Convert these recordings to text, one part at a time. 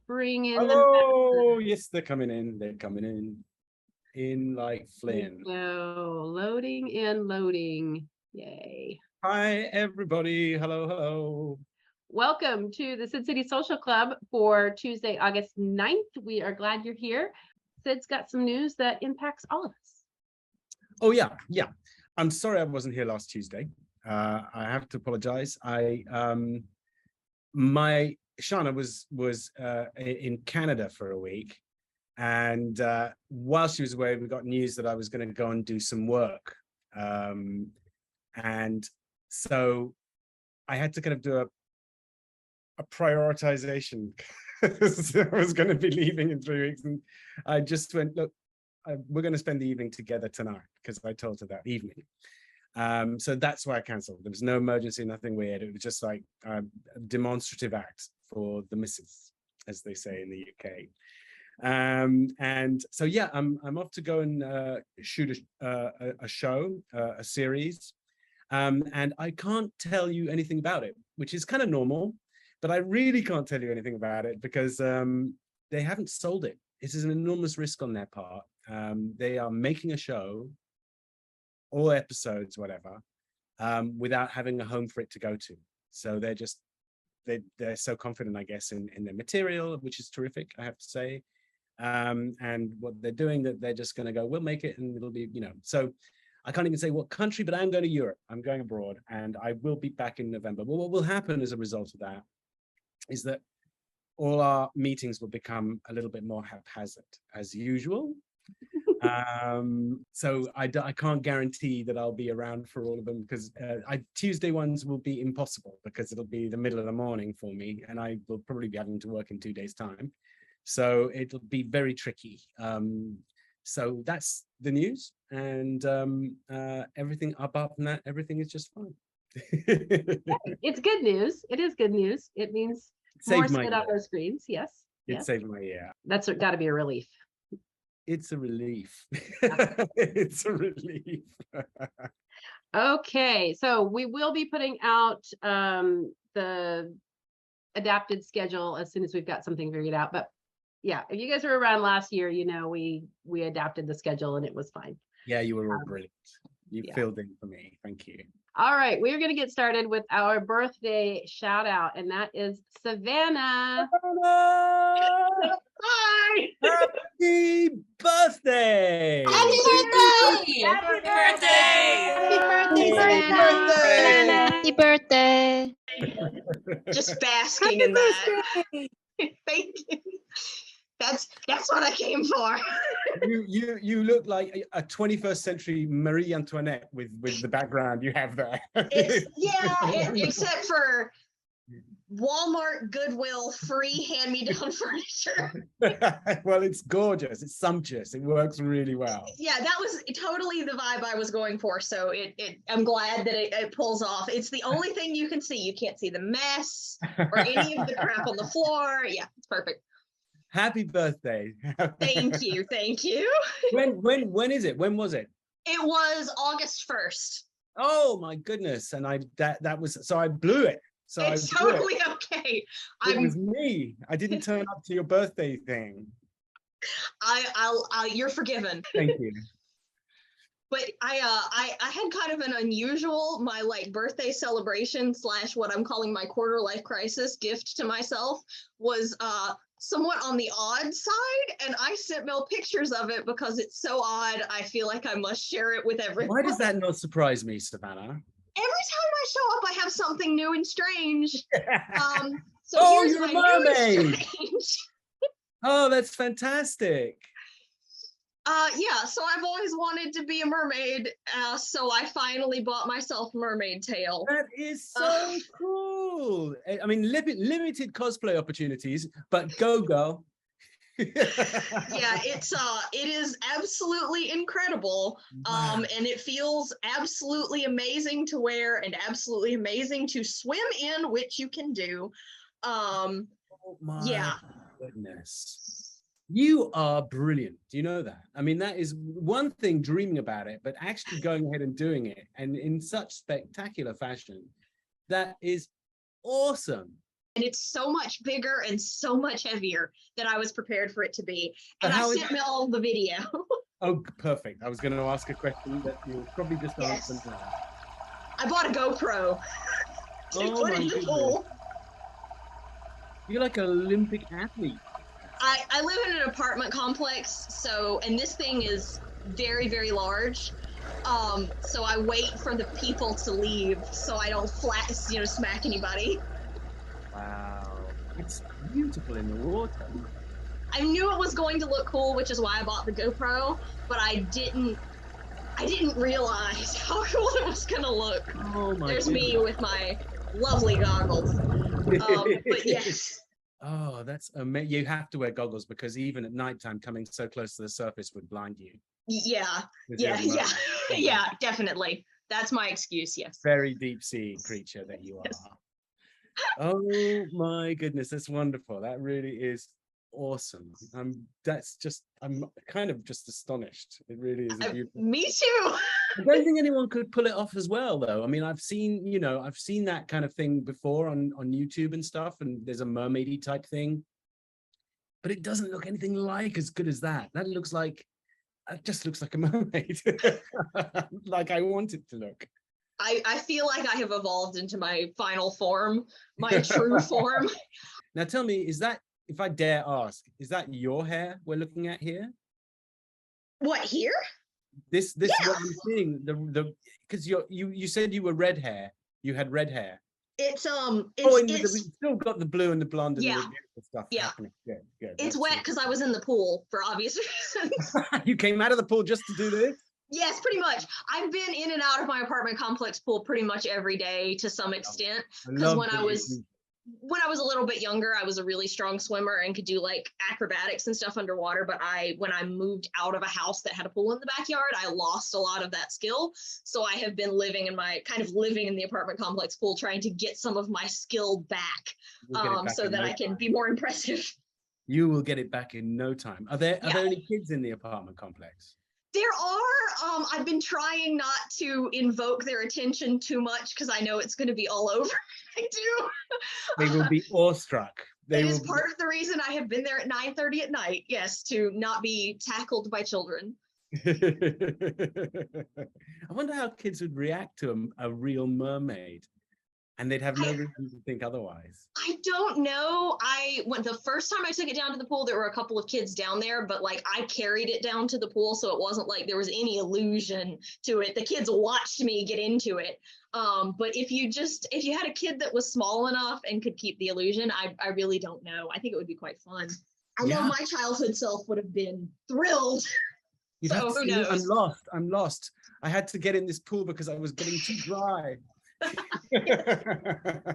bring in Oh, yes, they're coming in. They're coming in like Flynn. No, loading and loading. Yay. Hi, everybody. Hello, hello. Welcome to the Sid City Social Club for Tuesday, August 9th. We are glad you're here. Sid's got some news that impacts all of us. Oh, yeah. I'm sorry I wasn't here last Tuesday. I have to apologize. My Shauna was in Canada for a week, and while she was away, we got news that I was going to go and do some work, and so I had to kind of do a prioritization. So I was going to be leaving in 3 weeks, and I just went, look, we're going to spend the evening together tonight, because I told her that evening. So that's why I cancelled. There was no emergency, nothing weird. It was just like a demonstrative act for the missus, as they say in the UK. And so yeah, I'm off to go and shoot a show, a series, and I can't tell you anything about it, which is kind of normal, but I really can't tell you anything about it because they haven't sold it. This is an enormous risk on their part. They are making a show, all episodes, whatever, without having a home for it to go to. So they're so confident, I guess, in their material, which is terrific, I have to say. And what they're doing, that they're just going to go, we'll make it, and it'll be, so I can't even say what country, but I'm going to Europe. I'm going abroad, and I will be back in November. Well, what will happen as a result of that is that all our meetings will become a little bit more haphazard, as usual. So I can't guarantee that I'll be around for all of them, because Tuesday ones will be impossible, because it'll be the middle of the morning for me, and I will probably be having to work in 2 days' time. So it'll be very tricky. So that's the news, and everything apart from that, everything is just fine. It's good news. It is good news. It means more Sid on our screens. Yes. It saved my year. That's got to be a relief. It's a relief. It's a relief. Okay, so we will be putting out the adapted schedule as soon as we've got something figured out. But yeah, if you guys were around last year, we adapted the schedule and it was fine. Yeah, you were all brilliant. You filled in for me. Thank you. All right, we're going to get started with our birthday shout out, and that is Savannah. Hi! Happy birthday! Happy birthday! Happy birthday! Happy birthday! Happy birthday! Just basking in that. Thank you. That's what I came for. You look like a 21st century Marie Antoinette with the background you have there. Except for Walmart, Goodwill, free hand-me-down furniture. Well, it's gorgeous. It's sumptuous. It works really well. Yeah, that was totally the vibe I was going for. So I'm glad that it pulls off. It's the only thing you can see. You can't see the mess or any of the crap on the floor. Yeah, it's perfect. Happy birthday. Thank you. When is it? When was it? It was August 1st. Oh my goodness. And that was, so I blew it. So it's totally okay. It was me. I didn't turn up to your birthday thing. You're forgiven. Thank you. But I had kind of an unusual, my birthday celebration / what I'm calling my quarter life crisis gift to myself was somewhat on the odd side, and I sent Mel pictures of it because it's so odd. I feel like I must share it with everyone. Why does that not surprise me, Savannah? Every time I show up, I have something new and strange. So here's you're my a mermaid. new and strange. Oh, that's fantastic. Yeah, so I've always wanted to be a mermaid, so I finally bought myself a mermaid tail. That is so cool. I mean, limited cosplay opportunities, but go girl. Yeah, it is absolutely incredible. Wow. And it feels absolutely amazing to wear and absolutely amazing to swim in, which you can do. Oh my goodness. You are brilliant. Do you know that? I mean, that is one thing, dreaming about it, but actually going ahead and doing it, and in such spectacular fashion, that is awesome. And it's so much bigger and so much heavier than I was prepared for it to be. And how I is- sent me all the video. Oh, perfect. I was going to ask a question that you'll probably just answer Yes. now. I bought a GoPro to Oh put my in the goodness. pool. You're like an Olympic athlete. I live in an apartment complex, so, and this thing is very, very large. So I wait for the people to leave so I don't smack anybody. Wow. It's beautiful in the water. I knew it was going to look cool, which is why I bought the GoPro, but I didn't realize how cool it was gonna look. Oh my There's goodness. me with my lovely goggles. But yes. Oh, that's amazing. You have to wear goggles because even at nighttime, coming so close to the surface would blind you. Yeah, With your yeah, mind. yeah, definitely. That's my excuse, yes. Very deep sea creature that you are. Yes. Oh my goodness, that's wonderful. That really is awesome. I'm kind of just astonished. It really is a beautiful. Me too. I don't think anyone could pull it off as well, though. I mean, I've seen that kind of thing before on YouTube and stuff, and there's a mermaidy type thing, but it doesn't look anything like as good as that. That looks like, it just looks like a mermaid, like I want it to look. I feel like I have evolved into my final form, my true form. Now tell me, is that, if I dare ask, is that your hair we're looking at here? What, here? This Yeah. what I'm seeing, because you said you were red hair. You had red hair. It's And it's we've still got the blue and the blonde and Yeah. the beautiful stuff happening. Good. it's That's wet it. because I was in the pool for obvious reasons. You came out of the pool just to do this? Yes, pretty much. I've been in and out of my apartment complex pool pretty much every day to some extent. Because when I was a little bit younger, I was a really strong swimmer and could do like acrobatics and stuff underwater. But when I moved out of a house that had a pool in the backyard, I lost a lot of that skill. So I have been living in the apartment complex pool, trying to get some of my skill back, so that I can be more impressive. You will get it back in no time. Are there any kids in the apartment complex? There are. I've been trying not to invoke their attention too much because I know it's going to be all over. I do. They will be awestruck. That is part of the reason I have been there at 9:30 at night. Yes, to not be tackled by children. I wonder how kids would react to a real mermaid, and they'd have no reason to think otherwise. I don't know. The first time I took it down to the pool, there were a couple of kids down there, but like I carried it down to the pool, so it wasn't like there was any illusion to it. The kids watched me get into it. But if you had a kid that was small enough and could keep the illusion, I really don't know. I think it would be quite fun. I know my childhood self would have been thrilled. You'd have to who see, knows? I'm lost. I had to get in this pool because I was getting too dry.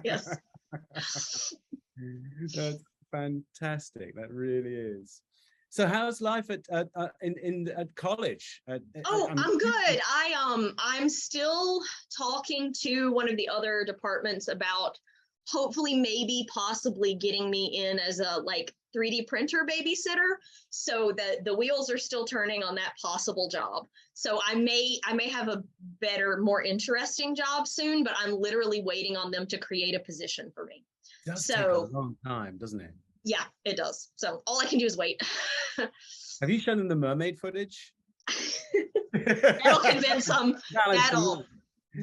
Yes. That's fantastic. That really is. So how's life at college? I'm good. I'm still talking to one of the other departments about hopefully possibly getting me in as a 3D printer babysitter, so that the wheels are still turning on that possible job. So I may have a better, more interesting job soon, but I'm literally waiting on them to create a position for me. It does take a long time, doesn't it? Yeah, it does. So all I can do is wait. Have you shown them the mermaid footage? That'll convince them. That'll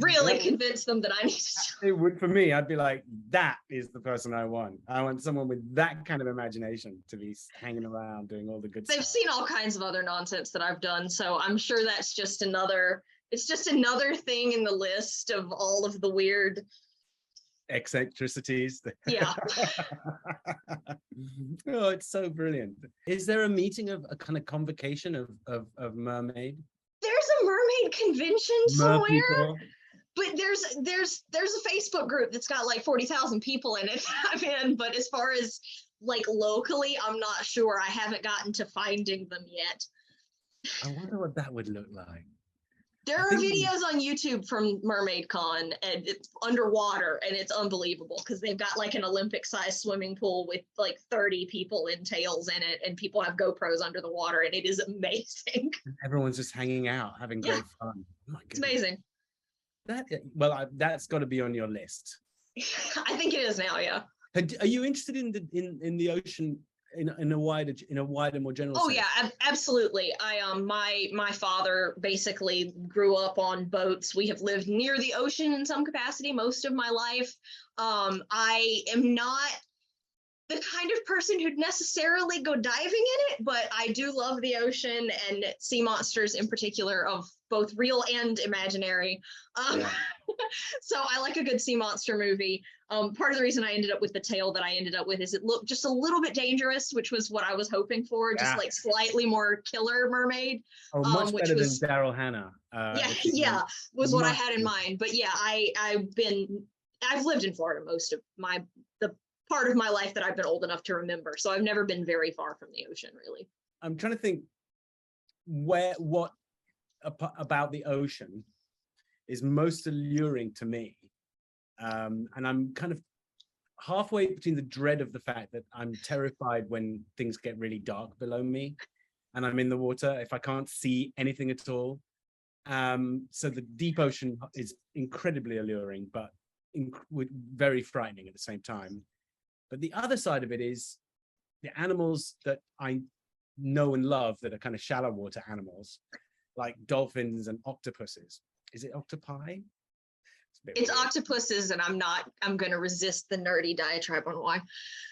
really convince them that I need to. It would for me. I'd be like, that is the person I want. I want someone with that kind of imagination to be hanging around doing all the good stuff. They've seen all kinds of other nonsense that I've done, so I'm sure that's just another. It's just another thing in the list of all of the weird eccentricities. Yeah. Oh, it's so brilliant. Is there a meeting of a kind of convocation of mermaid? There's a mermaid convention somewhere. But there's a Facebook group that's got 40,000 people in it. I'm in, but as far as locally, I'm not sure. I haven't gotten to finding them yet. I wonder what that would look like. There are videos on YouTube from Mermaid Con, and it's underwater, and it's unbelievable because they've got an Olympic-sized swimming pool with 30 people in tails in it, and people have GoPros under the water, and it is amazing. Everyone's just hanging out, having great fun. Oh my goodness. It's amazing. That's got to be on your list. I think it is now, yeah. Are you interested in the ocean in a wider, more general Oh sense? yeah, absolutely. My father basically grew up on boats. We have lived near the ocean in some capacity most of my life. I am not the kind of person who'd necessarily go diving in it, but I do love the ocean and sea monsters in particular, of both real and imaginary. Yeah. So I like a good sea monster movie. Part of the reason I ended up with the tail that I ended up with is it looked just a little bit dangerous, which was what I was hoping for, just Yeah. like slightly more killer mermaid. Oh, much which better was, than Daryl Hannah. yeah, was what I much had in better. mind. But yeah, I've lived in Florida most of the part of my life that I've been old enough to remember. So I've never been very far from the ocean, really. I'm trying to think what about the ocean is most alluring to me. And I'm kind of halfway between the dread of the fact that I'm terrified when things get really dark below me and I'm in the water, if I can't see anything at all. So the deep ocean is incredibly alluring, but very frightening at the same time. But the other side of it is the animals that I know and love that are kind of shallow water animals, like dolphins and octopuses. Is it octopi? It's octopuses, and I'm going to resist the nerdy diatribe on why.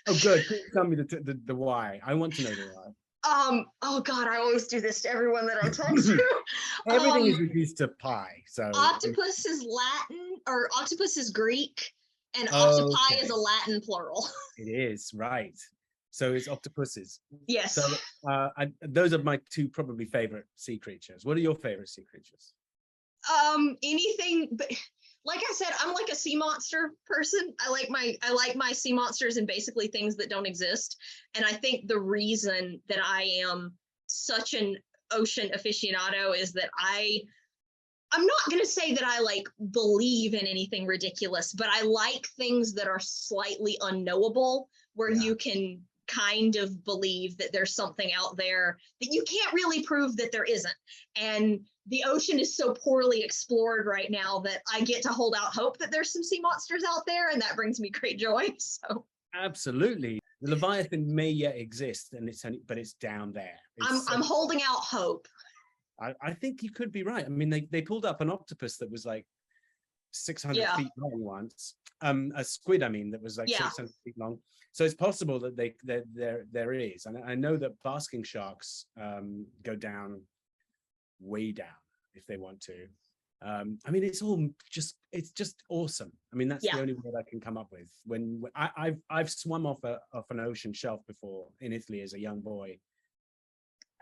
Oh, good. Please tell me the why. I want to know the why. Oh God, I always do this to everyone that I talk to. Everything is reduced to pie. So octopus is Latin, or octopus is Greek, and Okay. octopi is a Latin plural. It is, right. So it's octopuses. Yes. So those are my two probably favorite sea creatures. What are your favorite sea creatures? Anything, but like I said, I'm like a sea monster person. I like my sea monsters and basically things that don't exist. And I think the reason that I am such an ocean aficionado is that I'm not going to say that I like believe in anything ridiculous, but I like things that are slightly unknowable, where you can kind of believe that there's something out there that you can't really prove that there isn't. And the ocean is so poorly explored right now that I get to hold out hope that there's some sea monsters out there, and that brings me great joy. So absolutely, the Leviathan may yet exist, and but it's down there. I'm holding out hope. I think you could be right. I mean, they pulled up an octopus that was like 600 feet long once. A squid, I mean, that was like 600 feet long. So it's possible that there is. And I know that basking sharks go down, way down, if they want to. I mean, it's just awesome. I mean, that's the only word I can come up with. When I've swum off an ocean shelf before in Italy as a young boy,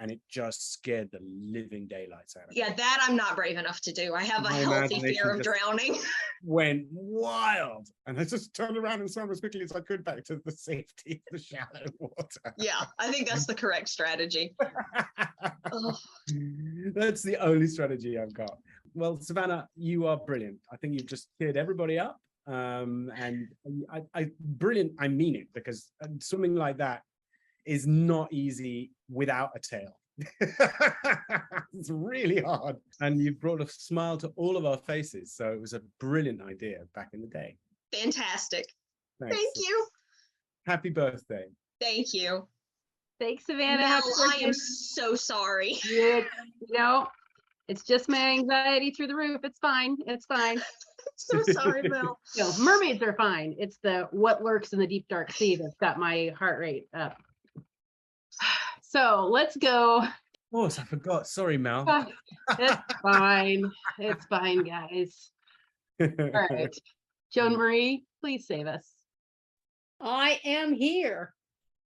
and it just scared the living daylights out of me. Yeah, that I'm not brave enough to do. I have a healthy fear of drowning. Went wild, and I just turned around and swam as quickly as I could back to the safety of the shallow water. Yeah, I think that's the correct strategy. That's the only strategy I've got. Well, Savannah, you are brilliant. I think you've just cheered everybody up. And brilliant, I mean it, because swimming like that is not easy without a tail. It's really hard. And you've brought a smile to all of our faces. So it was a brilliant idea back in the day. Fantastic. Thanks. Thank you. Happy birthday. Thank you. Thanks, Savannah. Mel, I am so sorry. It's just my anxiety through the roof. It's fine. It's fine. So sorry, Mel. Mermaids are fine. It's the what lurks in the deep dark sea that's got my heart rate up. So let's go. Oh, I forgot. Sorry, Mel. It's fine. It's fine, guys. All right. Joan Marie, please save us. I am here.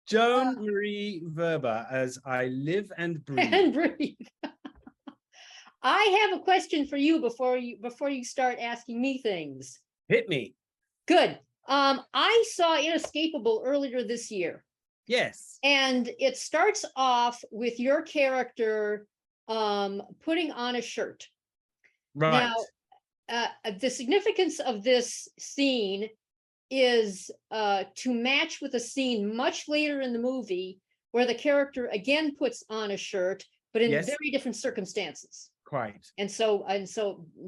Joan Marie Verba, as I live and breathe. And breathe. I have a question for you before you start asking me things. Hit me. Good. I saw Inescapable earlier this year. Yes. And it starts off with your character putting on a shirt. Right. Now, the significance of this scene is to match with a scene much later in the movie where the character again puts on a shirt, but in very different circumstances. Quite. And so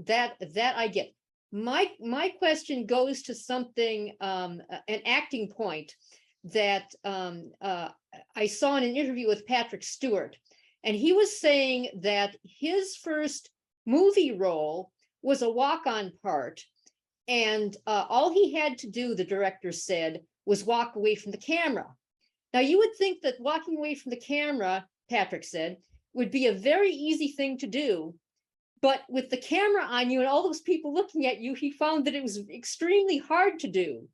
that I get. My question goes to something, an acting point that I saw in an interview with Patrick Stewart, and he was saying that his first movie role was a walk-on part, and all he had to do, the director said, was walk away from the camera. Now, you would think that walking away from the camera, Patrick said, would be a very easy thing to do. But with the camera on you and all those people looking at you, he found that it was extremely hard to do.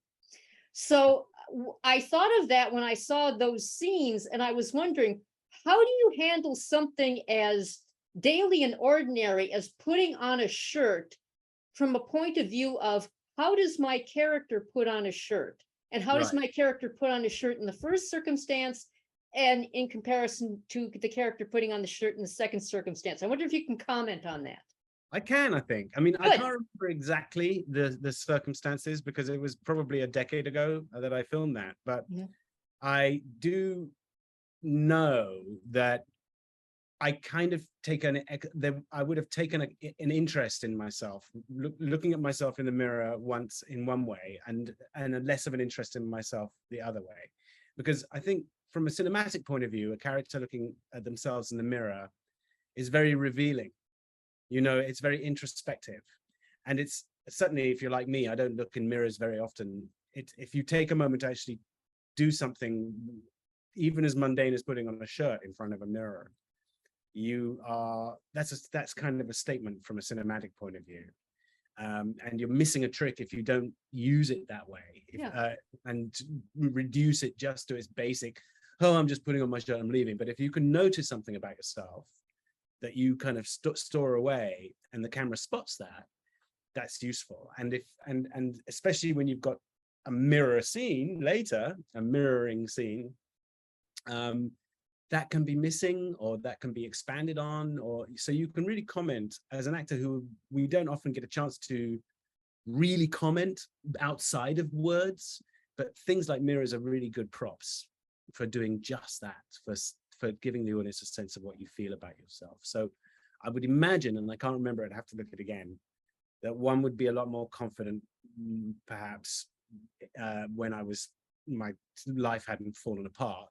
So I thought of that when I saw those scenes, and I was wondering, how do you handle something as daily and ordinary as putting on a shirt from a point of view of how does my character put on a shirt? And how does my character put on a shirt in the first circumstance and in comparison to the character putting on the shirt in the second circumstance? I wonder if you can comment on that. I can, I think. I mean, I Good. can't remember exactly the circumstances because it was probably a decade ago that I filmed that. But I do know that I kind of I would have taken an interest in myself, looking at myself in the mirror once in one way, and a less of an interest in myself the other way. Because I think from a cinematic point of view, a character looking at themselves in the mirror is very revealing. You know, it's very introspective. And it's certainly, if you're like me, I don't look in mirrors very often. If you take a moment to actually do something, even as mundane as putting on a shirt in front of a mirror, that's kind of a statement from a cinematic point of view. And you're missing a trick if you don't use it that way, and reduce it just to its basic, oh, I'm just putting on my shirt, I'm leaving. But if you can notice something about yourself that you kind of store away and the camera spots that, that's useful. And and especially when you've got a mirror scene later, a mirroring scene, that can be missing or that can be expanded on, or so you can really comment as an actor who we don't often get a chance to really comment outside of words, but things like mirrors are really good props for doing just that, for giving the audience a sense of what you feel about yourself. So I would imagine, and I can't remember, I'd have to look at it again, that one would be a lot more confident, perhaps, when my life hadn't fallen apart,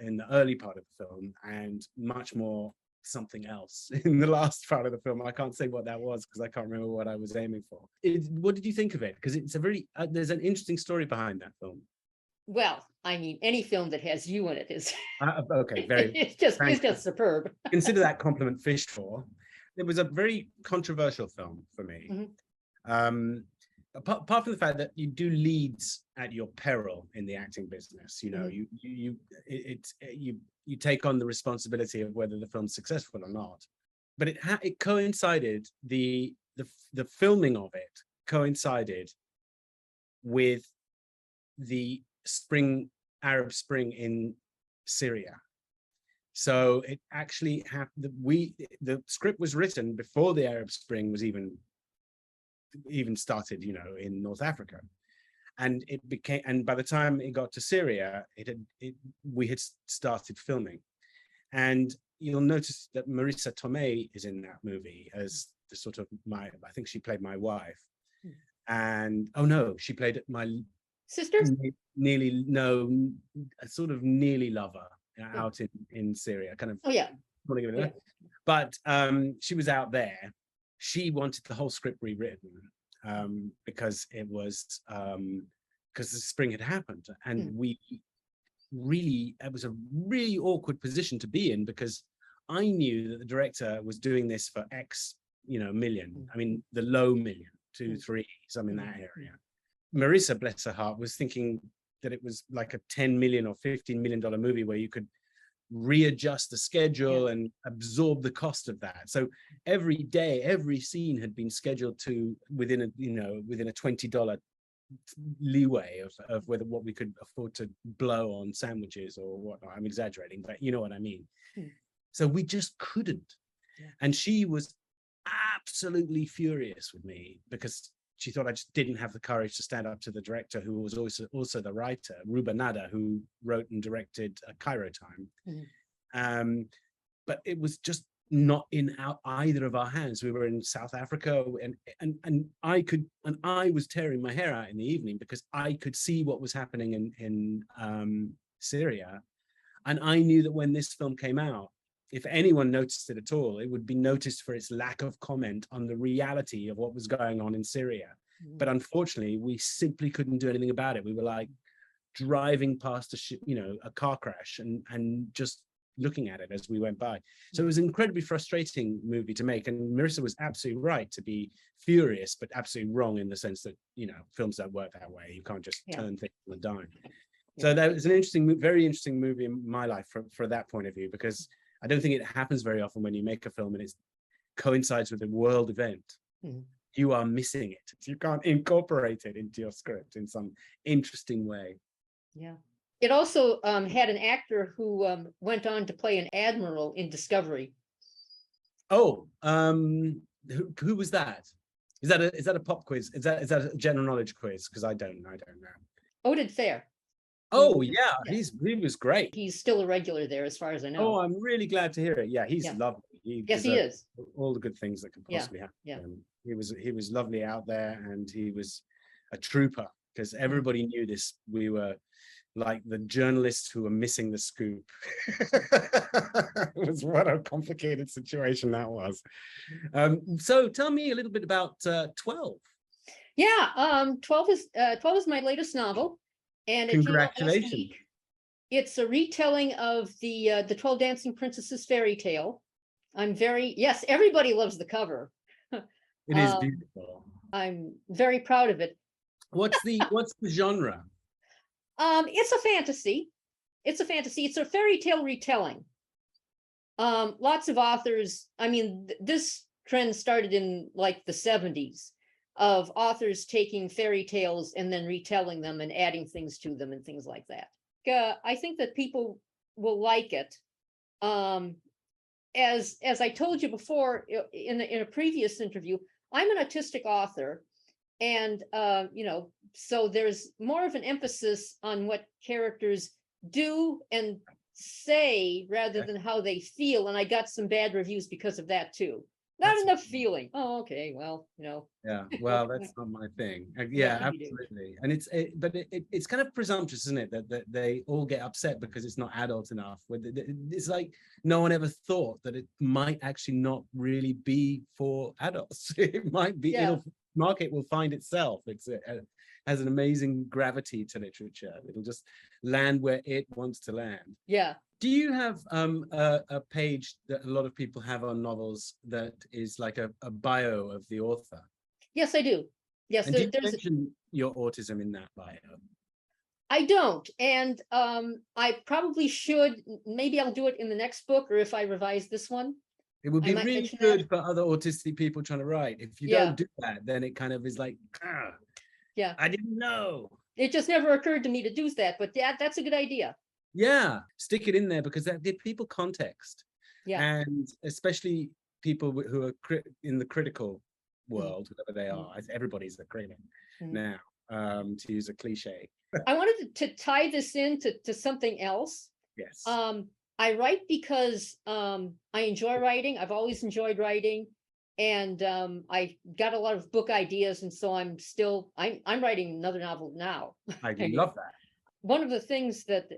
in the early part of the film, and much more something else in the last part of the film. I can't say what that was because I can't remember what I was aiming for. What did you think of it? Because it's a very, there's an interesting story behind that film. Well, I mean, any film that has you in it is Okay, very. it's just superb. Consider that compliment fished for. It was a very controversial film for me. Apart from the fact that you do leads at your peril in the acting business, you know, you take on the responsibility of whether the film's successful or not. But it coincided, the filming of it coincided with the Arab Spring in Syria. So it actually happened. The script was written before the Arab Spring was even started, you know, in North Africa, and by the time it got to Syria, we had started filming. And you'll notice that Marisa Tomei is in that movie as the sort of I think she played my wife, and she played my Sister? Sort of nearly lover out in Syria, kind of. Oh yeah. But she was out there. She wanted the whole script rewritten because it was because the spring had happened, and it was a really awkward position to be in, because I knew that the director was doing this for X, million. I mean, the low million, 2, 3, something in that area. Marisa, bless her heart, was thinking that it was like a $10 million or $15 million movie where you could readjust the schedule and absorb the cost of that. So every day, every scene had been scheduled to within a $20 leeway of what we could afford to blow on sandwiches or whatnot. I'm exaggerating, but you know what I mean. So we just couldn't. And she was absolutely furious with me because she thought I just didn't have the courage to stand up to the director, who was also the writer, Ruba Nada, who wrote and directed Cairo Time. But it was just not in either of our hands. We were in South Africa, and I was tearing my hair out in the evening because I could see what was happening in Syria, and I knew that when this film came out, if anyone noticed it at all, it would be noticed for its lack of comment on the reality of what was going on in Syria. But unfortunately, we simply couldn't do anything about it. We were like driving past a car crash and just looking at it as we went by. So it was an incredibly frustrating movie to make. And Marissa was absolutely right to be furious, but absolutely wrong in the sense that, films don't work that way. You can't just turn things on a dime. So that was an interesting, very interesting movie in my life for that point of view, because I don't think it happens very often when you make a film and it coincides with a world event. You are missing it. You can't incorporate it into your script in some interesting way. Yeah. It also had an actor who went on to play an admiral in Discovery. Oh, who was that? Is that a pop quiz? Is that a general knowledge quiz? Because I don't know. Oded Fair. Oh yeah, he was great. He's still a regular there, as far as I know. Oh, I'm really glad to hear it. Yeah, he's lovely. Yes, he is. All the good things that can possibly happen. Yeah. He was lovely out there, and he was a trooper, because everybody knew this. We were like the journalists who were missing the scoop. It was what a complicated situation that was. So tell me a little bit about 12. Yeah, 12 is my latest novel, and it came out last Congratulations. week. It's a retelling of the 12 Dancing Princesses fairy tale. Yes, everybody loves the cover. It is beautiful. I'm very proud of it. What's the genre? It's a fantasy. It's a fairy tale retelling. Lots of authors, this trend started in like the 70s of authors taking fairy tales and then retelling them and adding things to them and things like that. I think that people will like it. As I told you before in a previous interview, I'm an autistic author, and so there's more of an emphasis on what characters do and say rather than how they feel, and I got some bad reviews because of that too. Not enough feeling. Oh, okay, well, Yeah, well, that's not my thing. Yeah, absolutely. And it's kind of presumptuous, isn't it, that they all get upset because it's not adult enough. It's like no one ever thought that it might actually not really be for adults. It might be, market will find itself. It has an amazing gravity to literature. It'll just land where it wants to land. Yeah. Do you have a page that a lot of people have on novels that is like a bio of the author? Yes, I do. Yes, and do you mention your autism in that bio? I don't, and I probably should. Maybe I'll do it in the next book, or if I revise this one. It would be really good for other autistic people trying to write. If you don't do that, then it kind of is like, I didn't know. It just never occurred to me to do that, but that's a good idea. Yeah, stick it in there, because that gives people context. Yeah, and especially people who are in the critical world, whoever they are. Everybody's a critic now, to use a cliche. I wanted to tie this into something else. Yes. I write because I enjoy writing. I've always enjoyed writing, and I got a lot of book ideas, and so I'm writing another novel now. I love that. One of the things that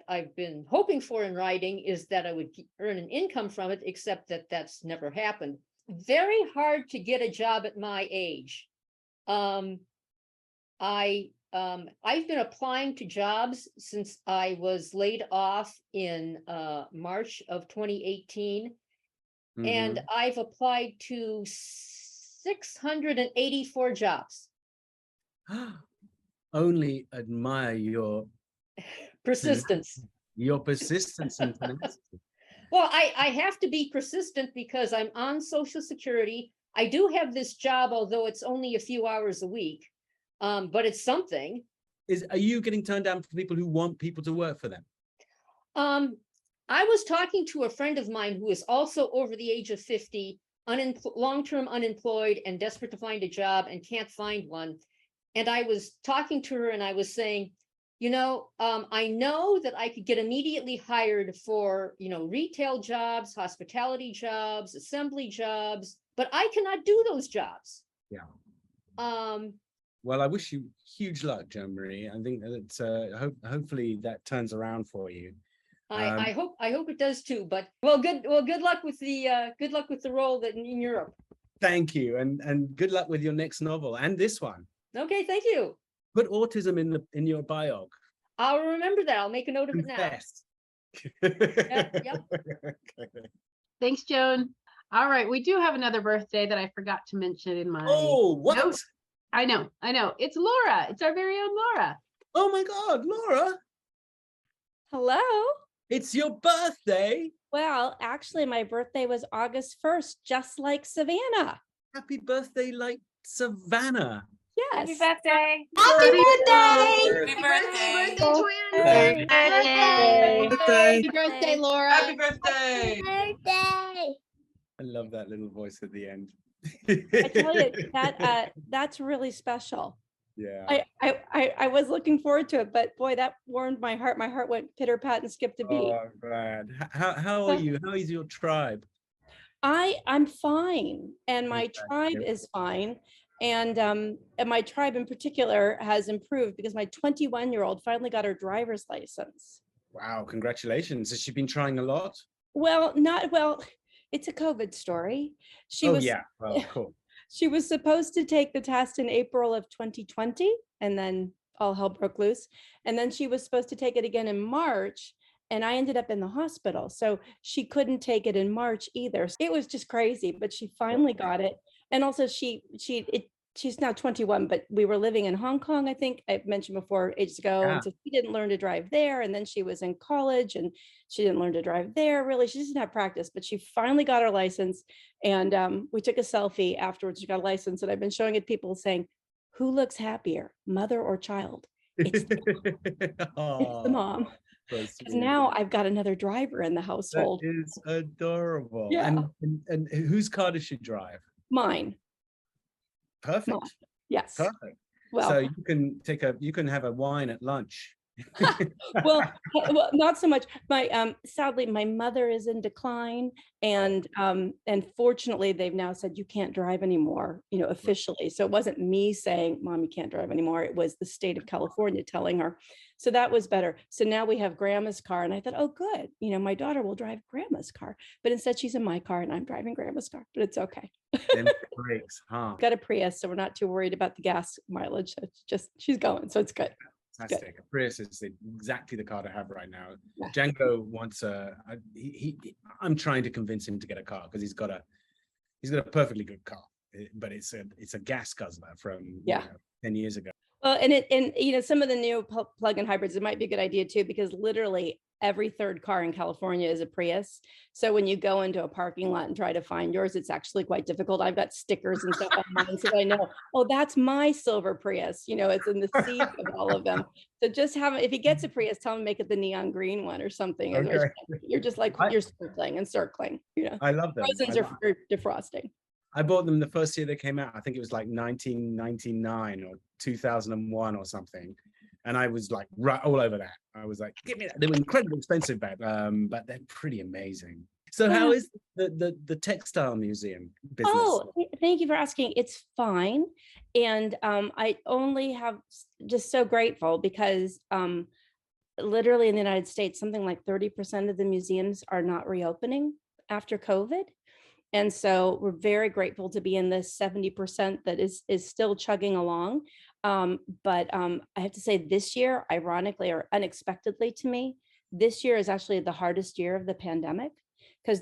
I've been hoping for in writing is that I would earn an income from it, except that that's never happened. Very hard to get a job at my age. I've been applying to jobs since I was laid off in March of 2018, and I've applied to 684 jobs. Only admire your persistence. Your persistence and tenacity. Well, I have to be persistent because I'm on Social Security. I do have this job, although it's only a few hours a week, but it's something. Are you getting turned down for people who want people to work for them? I was talking to a friend of mine who is also over the age of 50, long-term unemployed and desperate to find a job and can't find one. And I was talking to her and I was saying, I know that I could get immediately hired for, retail jobs, hospitality jobs, assembly jobs, but I cannot do those jobs. Yeah. Um, Well, I wish you huge luck, Joan Marie. I think that hopefully that turns around for you. I hope it does too, but good luck with the role that in Europe. Thank you, and good luck with your next novel and this one. Okay, thank you. Put autism in your biog. I'll remember that. I'll make a note of it now. Confess. Yep. Thanks, Joan. All right, we do have another birthday that I forgot to mention in my Oh, what? note. I know. It's Laura. It's our very own Laura. Oh my God, Laura, Hello. it's your birthday. Well, actually, my birthday was August 1st, just like Savannah. Happy birthday, like Savannah. Yes. birthday. Happy birthday! Birthday, Oh, twin! hey. Happy birthday, Laura. Happy birthday! I love that little voice at the end. I tell you, that's really special. Yeah. I was looking forward to it, but boy, that warmed my heart. My heart went pitter pat and skipped a beat. Oh, I'm glad. How are you? How is your tribe? I'm fine, and my Okay, tribe good. is fine. And my tribe in particular has improved because my 21-year-old finally got her driver's license. Wow, congratulations. Has she been trying a lot? Well, it's a COVID story. She Oh was yeah, well, cool. she was supposed to take the test in April of 2020, and then all hell broke loose. And then she was supposed to take it again in March, and I ended up in the hospital. So she couldn't take it in March either. It was just crazy, but she finally got it. And also she's now 21, but we were living in Hong Kong, I think I mentioned before, ages ago. Yeah. And so she didn't learn to drive there. And then she was in college and she didn't learn to drive there, really. She didn't have practice, but she finally got her license. And we took a selfie afterwards. She got a license, and I've been showing it to people saying, who looks happier, mother or child? It's the mom. Because now I've got another driver in the That household. is adorable. Yeah. And whose car does she drive? Mine. Perfect. Yes. Perfect. Well, So you can have a wine at lunch. well, not so much. Sadly, my mother is in decline, and fortunately, they've now said you can't drive anymore, officially. So it wasn't me saying, "Mom, you can't drive anymore." It was the state of California telling her. So that was better. So now we have Grandma's car, and I thought, oh, good. My daughter will drive Grandma's car, but instead she's in my car, and I'm driving Grandma's car. But it's okay. Then breaks, huh? Got a Prius, so we're not too worried about the gas mileage. It's just she's going, so it's good. Fantastic. A Prius is exactly the car to have right now. Yeah. Django wants I'm trying to convince him to get a car because he's got a perfectly good car, but it's a gas guzzler from 10 years ago. Well, and some of the new plug-in hybrids, it might be a good idea too, because literally every third car in California is a Prius. So when you go into a parking lot and try to find yours, it's actually quite difficult. I've got stickers and stuff on mine, so I know, oh, that's my silver Prius. It's in the seat of all of them. So just if he gets a Prius, tell him to make it the neon green one or something. Okay. You're just like, you're circling and circling. I love them. Frozen's are for defrosting. I bought them the first year they came out. I think it was like 1999 or 2001 or something. And I was like right all over that. I was like, give me that. They were incredibly expensive back, but they're pretty amazing. So how is the textile museum business? Oh, thank you for asking. It's fine. And I only have just so grateful because literally in the United States, something like 30% of the museums are not reopening after COVID. And so we're very grateful to be in this 70% that is still chugging along. But I have to say this year, ironically or unexpectedly to me, this year is actually the hardest year of the pandemic because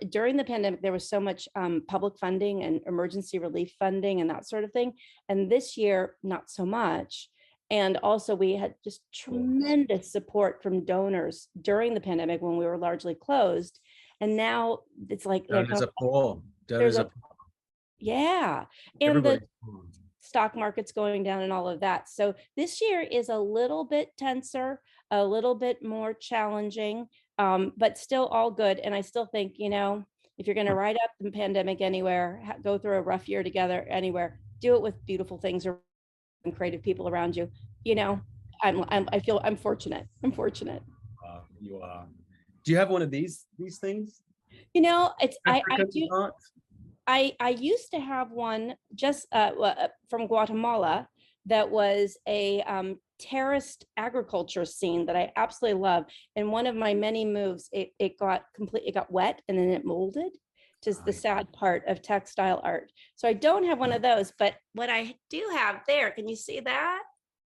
during the pandemic, there was so much public funding and emergency relief funding and that sort of thing. And this year, not so much. And also we had just tremendous support from donors during the pandemic when we were largely closed. And now it's like There's a pour. Yeah. And the stock market's going down and all of that. So this year is a little bit tenser, a little bit more challenging, but still all good. And I still think, if you're going to ride up the pandemic anywhere, go through a rough year together anywhere, do it with beautiful things and creative people around you. I feel I'm fortunate. I'm fortunate. You are. Do you have one of these things? You know, it's I African do. art? I used to have one just from Guatemala that was a terraced agriculture scene that I absolutely love. And one of my many moves, it got wet and then it molded, which is the sad part of textile art. So I don't have one of those, but what I do have there, can you see that?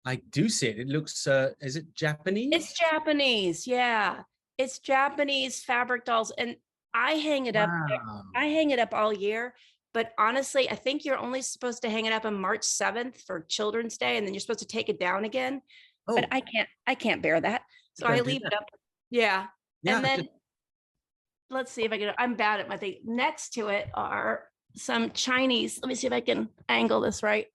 I do see it. It looks, is it Japanese? It's Japanese, yeah. It's Japanese fabric dolls, and I hang it up. Wow. I hang it up all year, but honestly, I think you're only supposed to hang it up on March 7th for Children's Day, and then you're supposed to take it down again. But Oh, I can't bear that, so I don't do leave it that. up. Yeah, Yeah, and then let's see if I can. I'm bad at my thing. Next to it are some Chinese. Let me see if I can angle this right.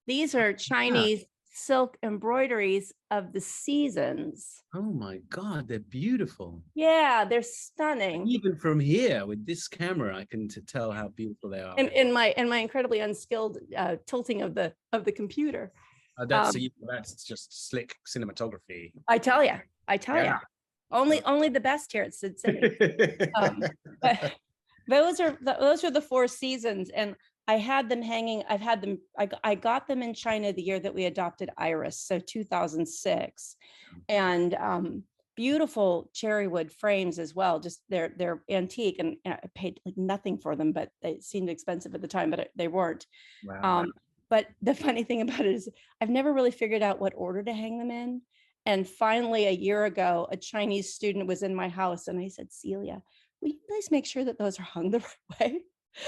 These are Chinese silk embroideries of the seasons. oh my God, they're beautiful. Yeah, they're stunning. Even from here with this camera, I can tell how beautiful they are. In my incredibly unskilled tilting of the computer. That's just slick cinematography. I tell you. Yeah. Only the best here at Sid City. But those are the four seasons, and I had them hanging. I got them in China the year that we adopted Iris, so 2006, and beautiful cherry wood frames as well. Just they're antique, and I paid like nothing for them, but they seemed expensive at the time, but they weren't. Wow. But the funny thing about it is I've never really figured out what order to hang them in. And finally, a year ago, a Chinese student was in my house, and I said, Celia, will you please make sure that those are hung the right way?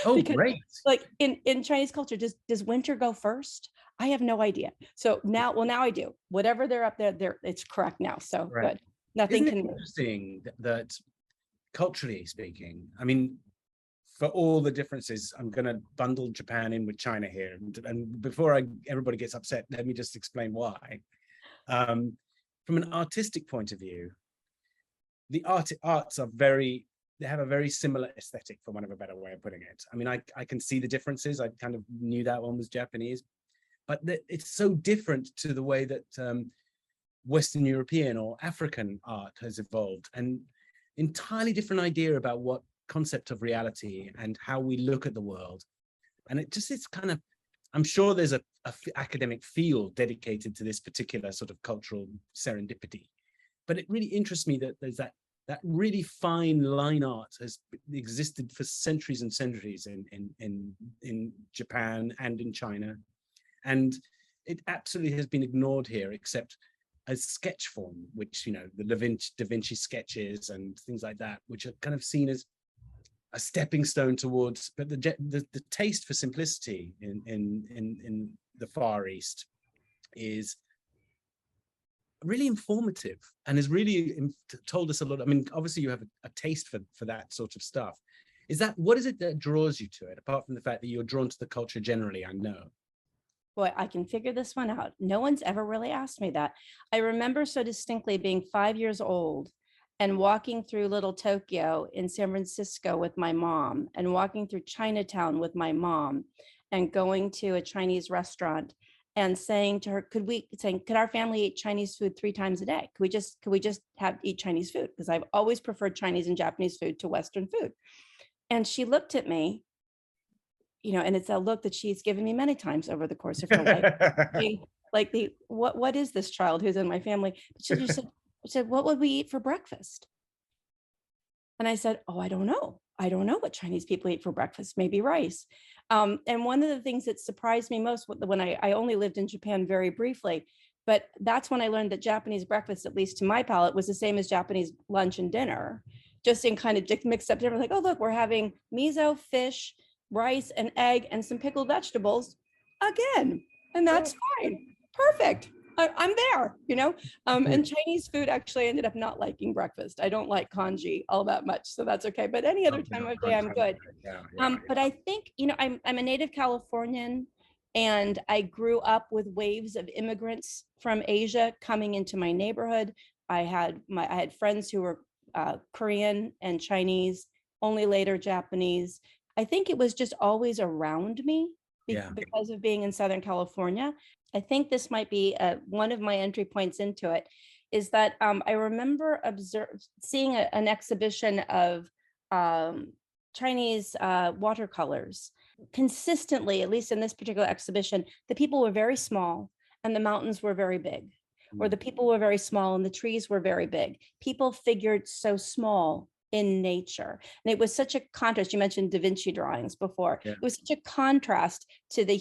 Oh, Because, great. like in Chinese culture, does winter go first? I have no idea. So now I do. Whatever they're up there, it's correct now. So Right. good. Nothing Isn't it can. interesting that culturally speaking, I mean, for all the differences, I'm going to bundle Japan in with China here. And before everybody gets upset, let me just explain why. From an artistic point of view, the arts are they have a very similar aesthetic, for want of a better way of putting it. I mean, I can see the differences. I kind of knew that one was Japanese, but it's so different to the way that Western European or African art has evolved, and entirely different idea about what concept of reality and how we look at the world. And it's kind of, I'm sure there's a academic field dedicated to this particular sort of cultural serendipity, but it really interests me that there's that really fine line art has existed for centuries and centuries in Japan and in China, and it absolutely has been ignored here, except as sketch form, which, you know, the Da Vinci sketches and things like that, which are kind of seen as a stepping stone towards, but the taste for simplicity in the Far East is really informative and has really told us a lot. I mean, obviously you have a taste for that sort of stuff. What is it that draws you to it, apart from the fact that you're drawn to the culture generally? I know. Boy, I can figure this one out. No one's ever really asked me that. I remember so distinctly being 5 years old and walking through Little Tokyo in San Francisco with my mom, and walking through Chinatown with my mom, and going to a Chinese restaurant and saying to her, could our family eat Chinese food 3 times a day? Could we just eat Chinese food? Because I've always preferred Chinese and Japanese food to Western food. And she looked at me, you know, and it's a look that she's given me many times over the course of her life. Like what is this child who's in my family? She just said, what would we eat for breakfast? And I said, oh, I don't know. I don't know what Chinese people eat for breakfast, maybe rice. And one of the things that surprised me most when I only lived in Japan very briefly, but that's when I learned that Japanese breakfast, at least to my palate, was the same as Japanese lunch and dinner, just in kind of mixed up different, like, oh, look, we're having miso, fish, rice, and egg, and some pickled vegetables again. And that's fine. Perfect. I'm there, you know? And Chinese food, actually, I ended up not liking breakfast. I don't like congee all that much, so that's okay. But any other time of day, I'm good. But I think, you know, I'm a native Californian, and I grew up with waves of immigrants from Asia coming into my neighborhood. I had friends who were Korean and Chinese, only later Japanese. I think it was just always around me. Yeah. because of being in Southern California. I think this might be one of my entry points into it, is that I remember seeing an exhibition of Chinese watercolors. Consistently, at least in this particular exhibition, the people were very small and the mountains were very big, or the people were very small and the trees were very big. People figured so small in nature. And it was such a contrast. You mentioned Da Vinci drawings before. Yeah. It was such a contrast to the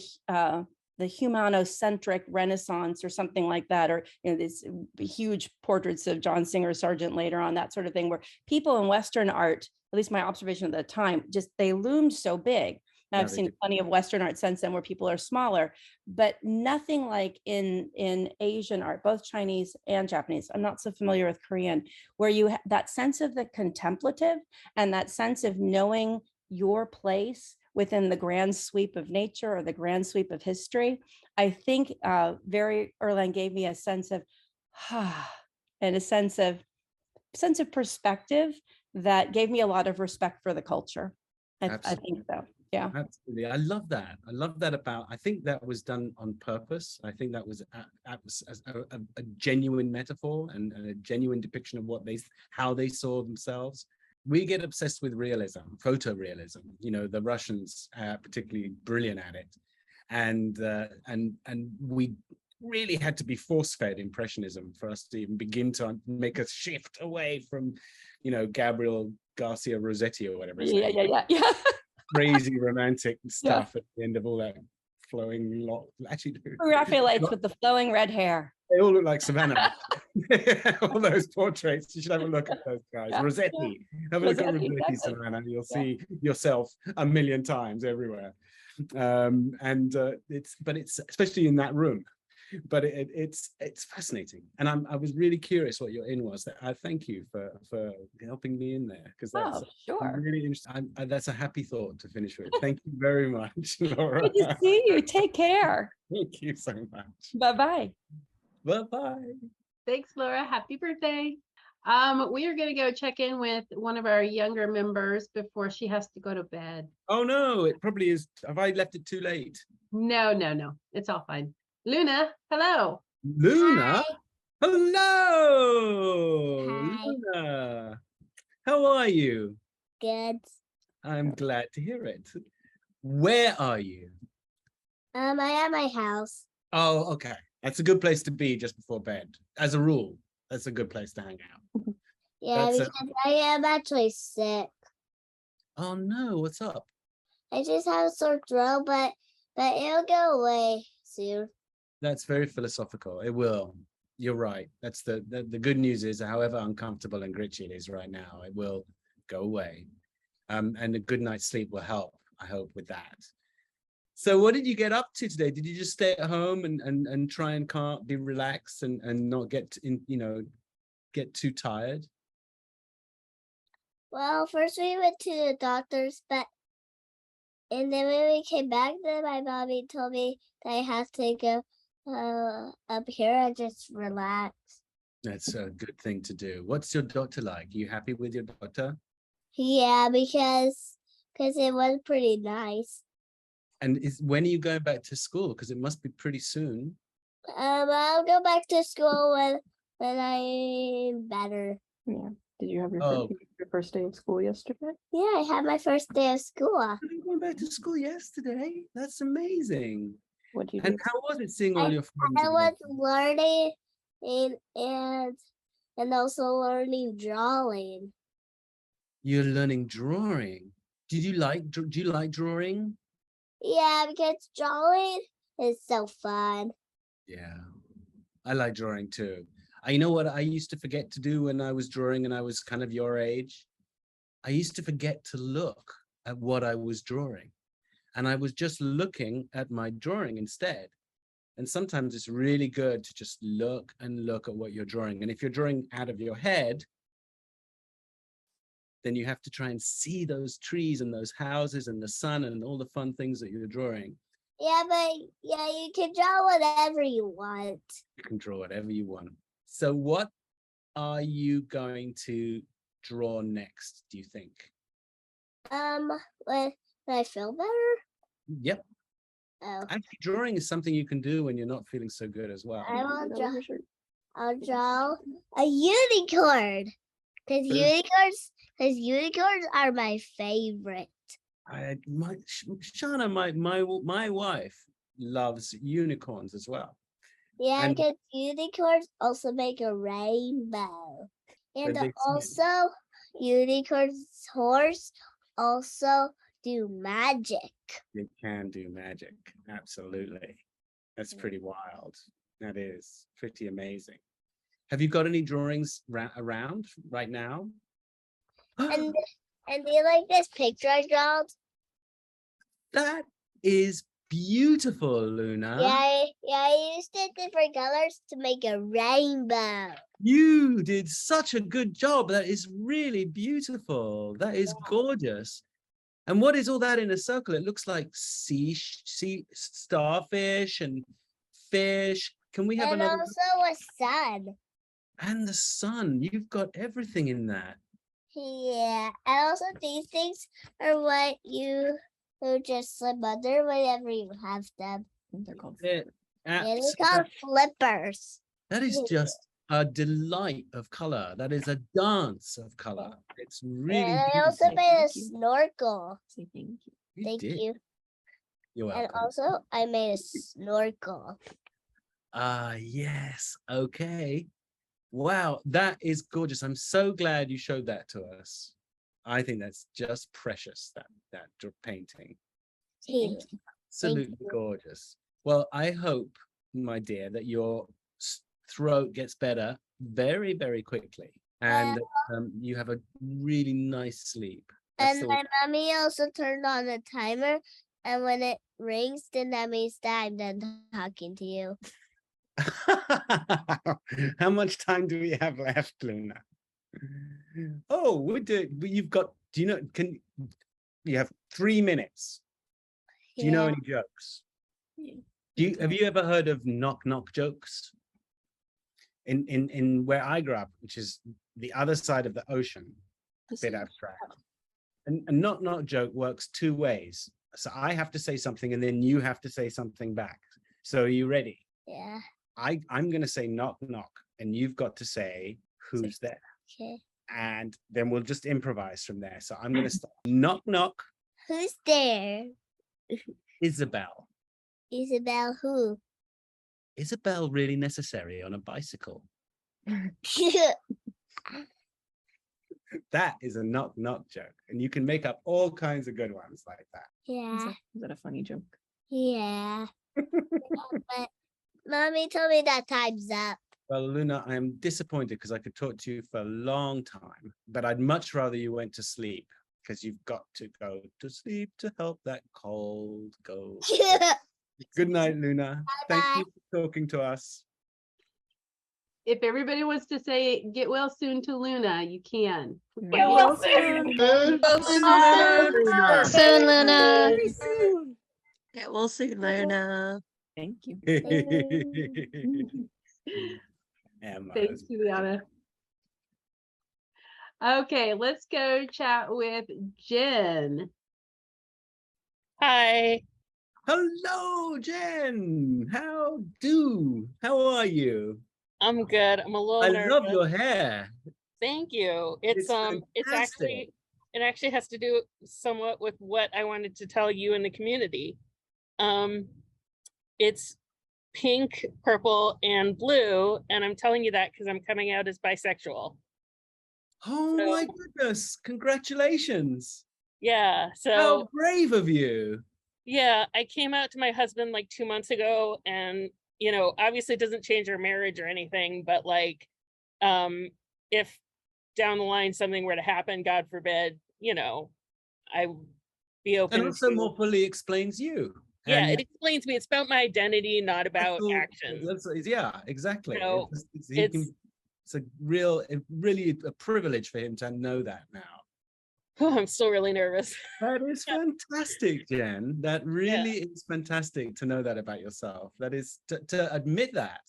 humanocentric Renaissance or something like that, or these huge portraits of John Singer Sargent later on, that sort of thing, where people in Western art, at least my observation at the time, just they loomed so big. Now, I've seen plenty of Western art since then where people are smaller, but nothing like in Asian art, both Chinese and Japanese. I'm not so familiar with Korean, where you have that sense of the contemplative and that sense of knowing your place within the grand sweep of nature or the grand sweep of history. I think very early on gave me a sense of and a sense of perspective that gave me a lot of respect for the culture. I think so. Yeah. Absolutely. I love that. I love that I think that was done on purpose. I think that was a genuine metaphor and a genuine depiction of how they saw themselves. We get obsessed with realism, photorealism. The Russians are particularly brilliant at it. And we really had to be force-fed impressionism for us to even begin to make a shift away from, Gabriel Garcia Rossetti or whatever his name. Yeah. Crazy romantic stuff at the end of all that flowing lot. Actually, Raphaelites with the flowing red hair. They all look like Savannah. All those portraits. You should have a look at those guys. Yeah, Rossetti. Have a look at Rossetti, Rossetti, exactly. Savannah. You'll see yourself a million times everywhere. It's especially in that room. But it's fascinating, and I was really curious what your in was. I thank you for helping me in there, because that's sure. really interesting. That's a happy thought to finish with. Thank you very much, Laura. Good to see you. Take care. Thank you so much. Bye-bye. Bye-bye. Thanks, Laura. Happy birthday. We are going to go check in with one of our younger members before she has to go to bed. Oh no, it probably is. Have I left it too late? No. It's all fine. Luna, hello. Luna? Hi. Hello. Hi. Luna. How are you? Good. I'm glad to hear it. Where are you? I at my house. Oh, okay. That's a good place to be just before bed. As a rule, that's a good place to hang out. Yeah, That's because I am actually sick. Oh no, what's up? I just have a sore throat, but it'll go away soon. That's very philosophical. It will. You're right. That's the good news is, however uncomfortable and gritty it is right now, it will go away. And a good night's sleep will help, I hope, with that. So what did you get up to today? Did you just stay at home and try and be relaxed and not get get too tired? Well, first we went to the doctor's, and then when we came back, then my mommy told me that I have to go up here and just relax. That's a good thing to do. What's your doctor like? Are you happy with your doctor? Yeah, because it was pretty nice. And when are you going back to school? Because it must be pretty soon. I'll go back to school when I'm better. Yeah. Did you have Oh. your first day of school yesterday? Yeah, I had my first day of school. You went back to school yesterday? That's amazing. What did you And do? how was it seeing all your friends? I was again? learning and also learning drawing. You're learning drawing. Do you like drawing? Yeah, because drawing is so fun. Yeah, I like drawing too. You know what I used to forget to do when I was drawing and I was kind of your age? I used to forget to look at what I was drawing. And I was just looking at my drawing instead. And sometimes it's really good to just look at what you're drawing. And if you're drawing out of your head, then you have to try and see those trees and those houses and the sun and all the fun things that you're drawing. Yeah, but yeah, you can draw whatever you want. You can draw whatever you want. So what are you going to draw next, do you think? When I feel better, Yep. Oh, Actually, drawing is something you can do when you're not feeling so good as well. I will draw. I'll draw a unicorn. Because unicorns are my favorite. Shauna, my wife loves unicorns as well. Yeah, And- because unicorns also make a rainbow. And they- also, unicorns horse also do magic. It can do magic. Absolutely. That's pretty wild. That is pretty amazing. Have you got any drawings around right now? And do you like this picture I drawn? That is beautiful, Luna. Yeah, I used different colors to make a rainbow. You did such a good job. That is really beautiful. That is gorgeous. And what is all that in a circle? It looks like sea starfish and fish. Can we have And another? also a sun. And the sun. You've got everything in that. Yeah, and also these things are what you just slip under whenever you have them. They're called. It- Yeah, they're abs- called flippers. That is just a delight of color. That is a dance of color. It's really And I also beautiful. made a Thank you. snorkel. Say thank you. You Thank did. you. You're And welcome. also I made a snorkel. Ah, yes. Okay. Wow, that is gorgeous. I'm so glad you showed that to us. I think that's just precious, that painting. Yeah. Absolutely you. gorgeous. Well, I hope, my dear, that your throat gets better very, very quickly. And you have a really nice sleep. That's And the- my mommy also turned on the timer. And when it rings, then that means that I'm done talking to you. How much time do we have left, Luna? Oh, you've got, do you know, you have 3 minutes. Do you know Yeah. any jokes? Yeah. Have you ever heard of knock knock jokes? In where I grew up, which is the other side of the ocean, a bit abstract. And a knock knock joke works 2 ways. So I have to say something and then you have to say something back. So are you ready? Yeah. I'm gonna say knock knock, and you've got to say who's there. Okay. And then we'll just improvise from there. So I'm gonna start. Knock knock, Who's there? Isabel. Isabel who? Isabel really necessary on a bicycle? That is a knock knock joke. And you can make up all kinds of good ones like that. Yeah. Is that a funny joke? Yeah. But mommy told me that time's up. Well, Luna, I'm disappointed because I could talk to you for a long time, but I'd much rather you went to sleep because you've got to go to sleep to help that cold go. Good night, Luna. Thank you for talking to us. If everybody wants to say get well soon to Luna, you can. Get well soon. Soon, Luna. Yeah, we'll see, Luna. Thank you. Emma, Thanks, Juliana. Okay, let's go chat with Jen. Hi, hello, Jen. How are you? I'm good. I'm a little I nervous. love your hair. Thank you. It's It's fantastic. it actually has to do somewhat with what I wanted to tell you in the community. It's pink, purple, and blue, and I'm telling you that because I'm coming out as bisexual. Oh So- my goodness, congratulations. Yeah, How so brave of you. yeah, I came out to my husband like 2 months ago, and obviously it doesn't change our marriage or anything, but like if down the line something were to happen, God forbid, I would be open And also to- more fully explains you. yeah, And it explains me. It's about my identity, not about that's all- actions. yeah, exactly. So, It's really a privilege for him to know that now. I'm still really nervous. That is fantastic, Jen. That really is fantastic to know that about yourself. That is to admit that.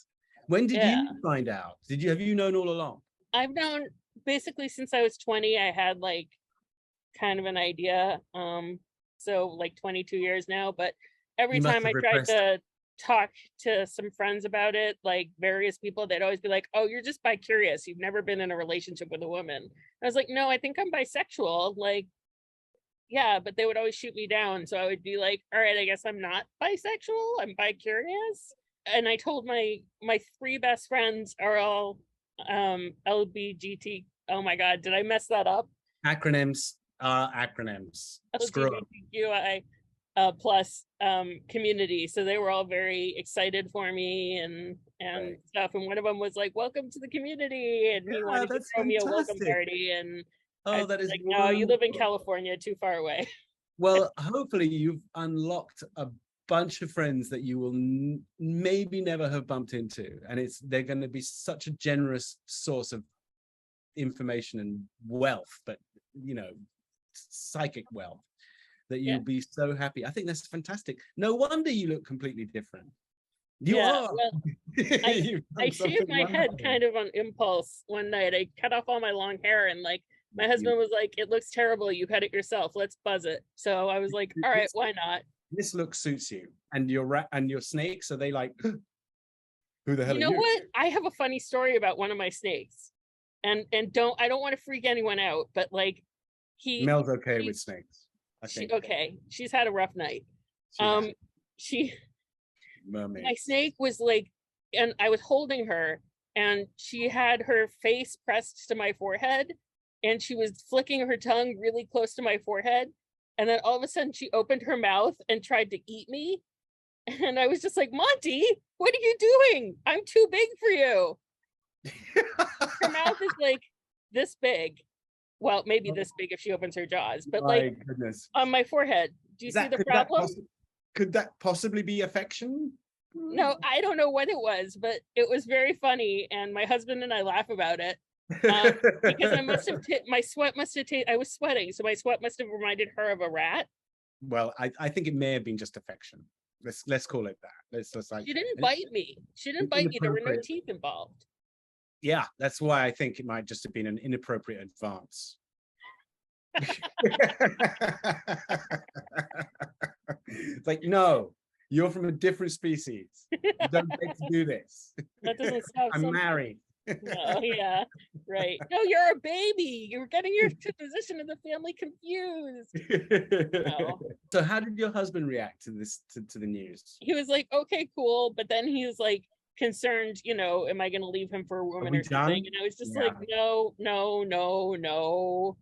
When did Yeah. you find out? Have you known all along? I've known basically since I was 20, I had like kind of an idea. So like 22 years now, but every You must time I have tried repressed. to talk to some friends about it, like various people, they'd always be like, "Oh, you're just bi-curious. You've never been in a relationship with a woman." I was like, "No, I think I'm bisexual." Like, yeah, but they would always shoot me down. So I would be like, "All right, I guess I'm not bisexual. I'm bi-curious." And I told my three best friends are all LBGT. Oh my God, did I mess that up? Acronyms are acronyms. Screw 'em. LGBTQI plus community. So they were all very excited for me and Right. stuff. And one of them was like, "Welcome to the community," and he Yeah, wanted to that's throw me a welcome fantastic. party. And I Oh, was that is like, "No, you live in wonderful. California, too far away." Well, hopefully you've unlocked a bunch of friends that you will maybe never have bumped into, and they're going to be such a generous source of information and wealth, but you know, psychic wealth, that Yeah. you'll be so happy. I think that's fantastic. No wonder you look completely different. You Yeah, are. well, You've I done shaved something my head wonderful. kind of on impulse one night. I cut off all my long hair and like my You- husband was like, "It looks terrible. You cut it yourself. Let's buzz it." So I was like, "All right, why not?" This look suits you, and your rat and your snakes. So they like, who the hell You are know you? what? I have a funny story about one of my snakes. And I don't want to freak anyone out, but like Mel's okay he- with snakes. I she think okay, she's had a rough night. she has She mermaid. my snake was like, and I was holding her and she had her face pressed to my forehead and she was flicking her tongue really close to my forehead. And then all of a sudden she opened her mouth and tried to eat me. And I was just like, "Monty, what are you doing? I'm too big for you." Her mouth is like this big. Well, maybe this big if she opens her jaws, but My like goodness. on my forehead. Do you see the problem? Could that possibly be affection? No, I don't know what it was, but it was very funny, and my husband and I laugh about it because I must have my sweat must have I was sweating, so my sweat must have reminded her of a rat. Well, I think it may have been just affection. Let's call it that. Let's like. She didn't bite me. She didn't bite me. There were no Inappropriate. teeth involved. Yeah, that's why I think it might just have been an inappropriate advance. It's like, no, you're from a different species. You don't get to do this. That doesn't sound. I'm married. Oh yeah, right. No, you're a baby. You're getting your position in the family confused. No. So how did your husband react to this, to the news? He was like, "Okay, cool," but then he was like concerned, you know, am I going to leave him for a woman we or something? done? And I was just Yeah. like, no, no, no, no.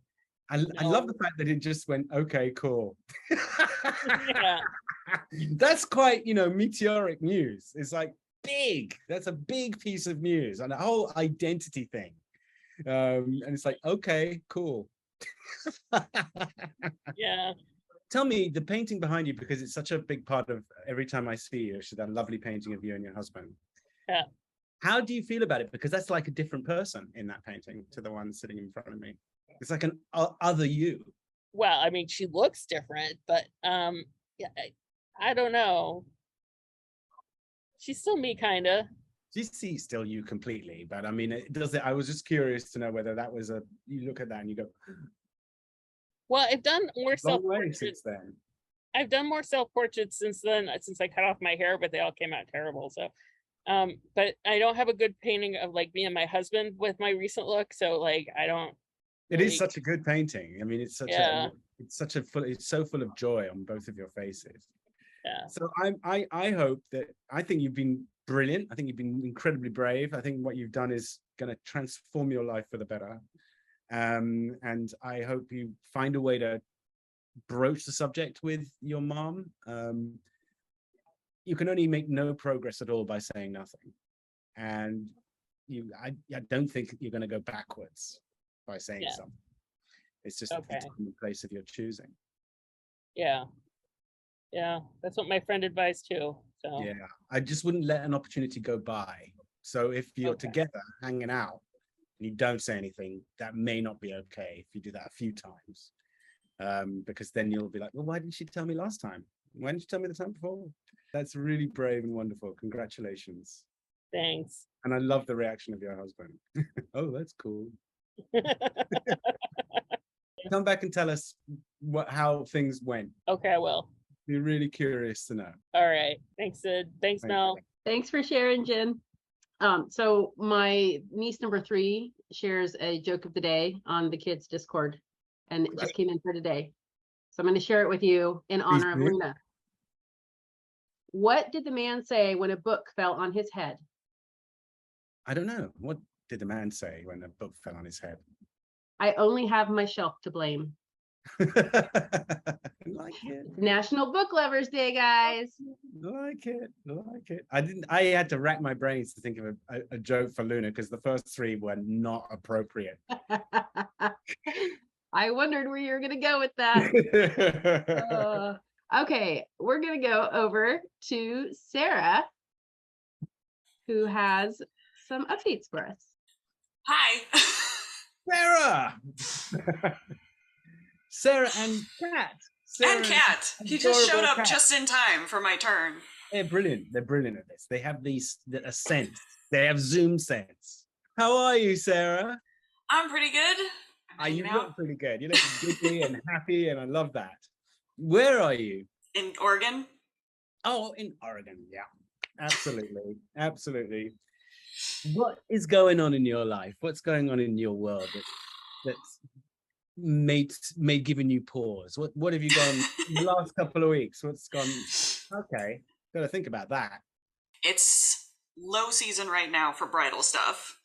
I love the fact that it just went, okay, cool. Yeah. That's quite, you know, meteoric news. It's like big. That's a big piece of news and a whole identity thing. And it's like, okay, cool. Yeah. Tell me the painting behind you, because it's such a big part of every time I see you. It's that lovely painting of you and your husband. Yeah. How do you feel about it? Because that's like a different person in that painting to the one sitting in front of me. It's like an other you. Well, I mean, she looks different, but yeah, I don't know. She's still me, kind of. She's still you completely, but I mean, it does it. I was just curious to know whether that was you look at that and you go, Well, I've done more long way self-portraits. since then. I've done more self-portraits since then, since I cut off my hair, but they all came out terrible. So, but I don't have a good painting of like me and my husband with my recent look. So like, I don't. It is such a good painting. I mean, it's such it's so full of joy on both of your faces. Yeah. So I hope that, I think you've been brilliant. I think you've been incredibly brave. I think what you've done is going to transform your life for the better. And I hope you find a way to broach the subject with your mom. You can only make no progress at all by saying nothing. And I don't think you're going to go backwards by saying something. It's just the time and place of your choosing. Yeah. Yeah, that's what my friend advised too. So yeah, I just wouldn't let an opportunity go by. So if you're together hanging out and you don't say anything, that may not be okay if you do that a few times. Because then you'll be like, well, why didn't she tell me last time? Why didn't you tell me the time before? That's really brave and wonderful. Congratulations. Thanks. And I love the reaction of your husband. Oh, that's cool. Come back and tell us how things went. Okay, I will. Be really curious to know. All right. Thanks, Sid. Thanks, Thank Mel. Thanks for sharing, Jen. So my niece number 3 shares a joke of the day on the kids' Discord, and it just came in for today. So I'm going to share it with you in honor of do. Luna. What did the man say when a book fell on his head? I don't know. What did the man say when a book fell on his head? I only have myself to blame. Like it. National Book Lovers Day, guys. Like it. Like it. I had to rack my brains to think of a joke for Luna because the first 3 were not appropriate. I wondered where you were going to go with that. Okay, we're going to go over to Sarah, who has some updates for us. Hi. Sarah! Sarah and Kat. Sarah And Kat. He just showed adorable up Kat. just in time for my turn. They're brilliant. They're brilliant at this. They have a sense. They have Zoom sense. How are you, Sarah? I'm pretty good. You hanging out look pretty good. You look giggly and happy, and I love that. Where are you? in Oregon. Oh, in Oregon. Yeah, absolutely. Absolutely. What is going on in your life? What's going on in your world that's made giving you pause? What have you gone in the last couple of weeks? What's gone? Okay, gotta think about that. It's low season right now for bridal stuff.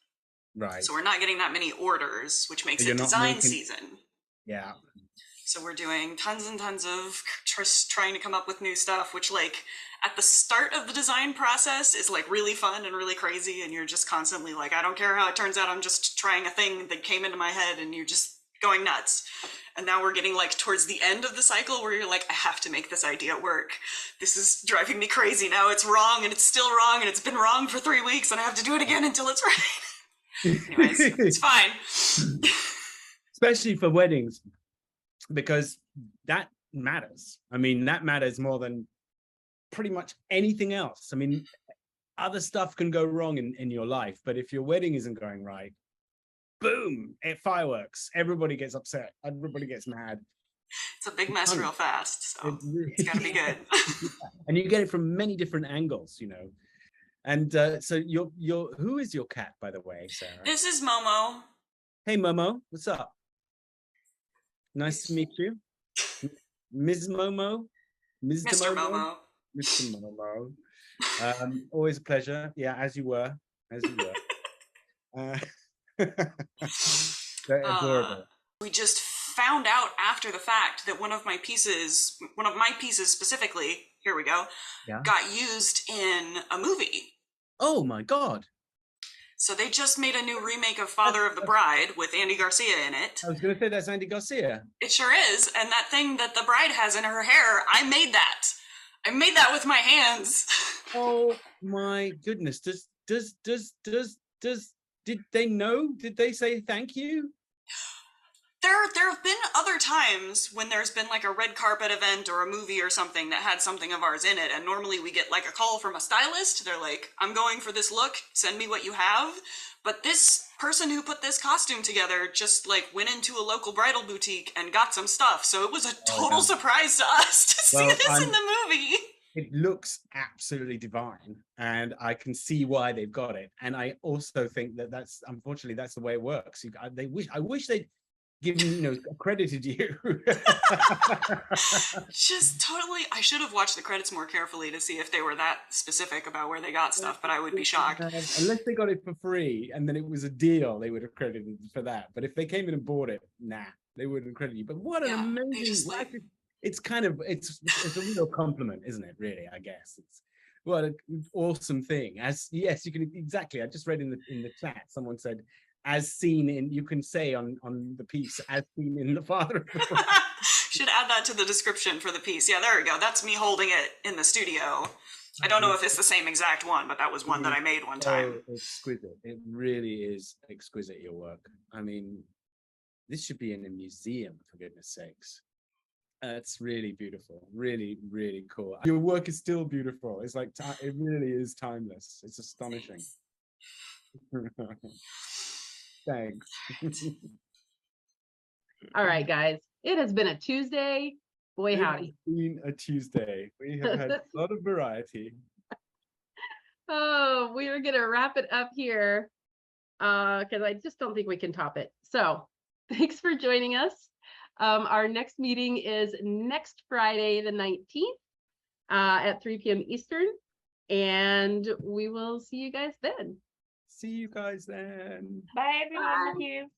Right. So we're not getting that many orders, which makes You're it not design making- season. Yeah. So we're doing tons and tons of trying to come up with new stuff, which like at the start of the design process is like really fun and really crazy. And you're just constantly like, I don't care how it turns out. I'm just trying a thing that came into my head and you're just going nuts. And now we're getting like towards the end of the cycle where you're like, I have to make this idea work. This is driving me crazy. Now it's wrong and it's still wrong and it's been wrong for 3 weeks and I have to do it again until it's right. Anyways, it's fine. Especially for weddings, because that matters. I mean, that matters more than pretty much anything else. I mean, other stuff can go wrong in your life, but if your wedding isn't going right, boom, it fireworks. Everybody gets upset. Everybody gets mad. It's a big mess real fast, so it's gotta be good. And you get it from many different angles, you know. And so who is your cat, by the way, Sarah? This is Momo. Hey, Momo, what's up? Nice to meet you. Ms. Momo? Mr. Momo. Mr. Momo. Always a pleasure. Yeah, as you were. They're adorable. We just found out after the fact that one of my pieces specifically, here we go, Yeah. got used in a movie. Oh my God. So they just made a new remake of Father of the Bride with Andy Garcia in it. I was going to say that's Andy Garcia. It sure is. And that thing that the bride has in her hair, I made that. I made that with my hands. Oh my goodness. Did they know? Did they say thank you? There have been other times when there's been like a red carpet event or a movie or something that had something of ours in it, and normally we get like a call from a stylist. They're like, I'm going for this look, send me what you have. But this person who put this costume together just like went into a local bridal boutique and got some stuff, so it was a total surprise to us to see this in the movie. It looks absolutely divine, and I can see why they've got it. And I also think that that's unfortunately that's the way it works. I wish they'd given credited you. Just totally. I should have watched the credits more carefully to see if they were that specific about where they got stuff, but I would be shocked. Unless they got it for free and then it was a deal, they would have credited for that. But if they came in and bought it, nah, they wouldn't credit you. But what an amazing! It's a real compliment, isn't it? Really, I guess it's what an awesome thing. Yes, you can exactly. I just read in the chat, someone said, as seen in, you can say on the piece, as seen in the Father of the Bride. Should add that to the description for the piece. Yeah, there we go. That's me holding it in the studio. I don't know if it's the same exact one, but that was one that I made one time. Oh, exquisite. It really is exquisite, your work. I mean, this should be in a museum, for goodness sakes. It's really beautiful. Really, really cool. Your work is still beautiful. It's like, it really is timeless. It's astonishing. Thanks. All right, guys. It has been a Tuesday. Boy, It has howdy. been a Tuesday. We have had a lot of variety. Oh, we are gonna wrap it up here because I just don't think we can top it. So thanks for joining us. Our next meeting is next Friday, the 19th at 3 p.m. Eastern, and we will see you guys then. See you guys then. Bye, everyone. Bye. Love you.